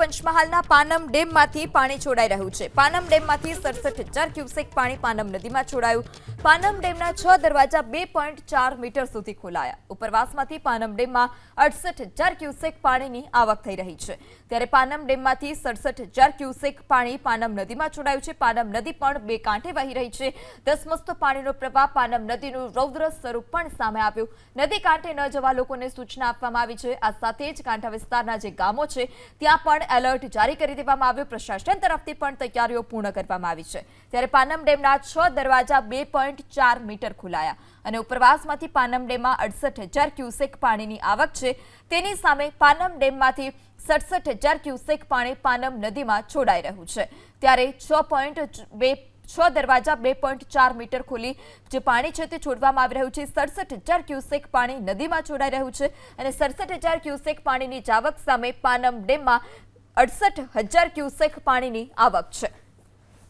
પંચમહાલના પાનમ ડેમમાંથી પાણી છોડાઈ રહ્યું છે। પાનમ ડેમમાંથી 67,000 ક્યુસેક પાણી પાનમ નદીમાં છોડાયું। પાનમ ડેમના 6 દરવાજા 2.4 મીટર સુધી ખોલાયા। ઉપરવાસમાંથી પાનમ ડેમમાં 68,000 ક્યુસેક પાણીની આવક થઈ રહી છે। ત્યારે પાનમ ડેમમાંથી 67,000 ક્યુસેક પાણી પાનમ નદીમાં છોડાયું છે। પાનમ નદી પણ બે કાંઠે વહી રહી છે। ધસમસતો પાણીનો પ્રવાહ પાનમ નદીનું રૌદ્ર સ્વરૂપ પણ સામે આવ્યું। નદી કાંઠે ન જવા લોકોને સૂચના આપવામાં આવી છે। આ સાથે જ કાંઠા વિસ્તારના જે ગામો છે ત્યાં પણ એલર્ટ જારી કરી દેવામાં આવ્યું। પ્રશાસન તરફથી પણ તૈયારીઓ પૂર્ણ કરવામાં આવી છે। ત્યારે પાનમ ડેમના 6 દરવાજા 2.4 મીટર ખોલાયા અને ઉપરવાસમાંથી પાનમ ડેમમાં 68,000 ક્યુસેક પાણીની આવક છે। તેની સામે પાનમ ડેમમાંથી 67,000 ક્યુસેક પાણી પાનમ નદીમાં છોડાઈ રહ્યું છે। ત્યારે 6 દરવાજા 2.4 મીટર ખોલી જે પાણી છે તે છોડવામાં આવી રહ્યું છે। 67,000 ક્યુસેક પાણી નદીમાં છોડાઈ રહ્યું છે અને 67,000 ક્યુસેક પાણીની જાવક સામે પાનમ ડેમમાં 68,000 ક્યુસેક પાણીની આવક છે।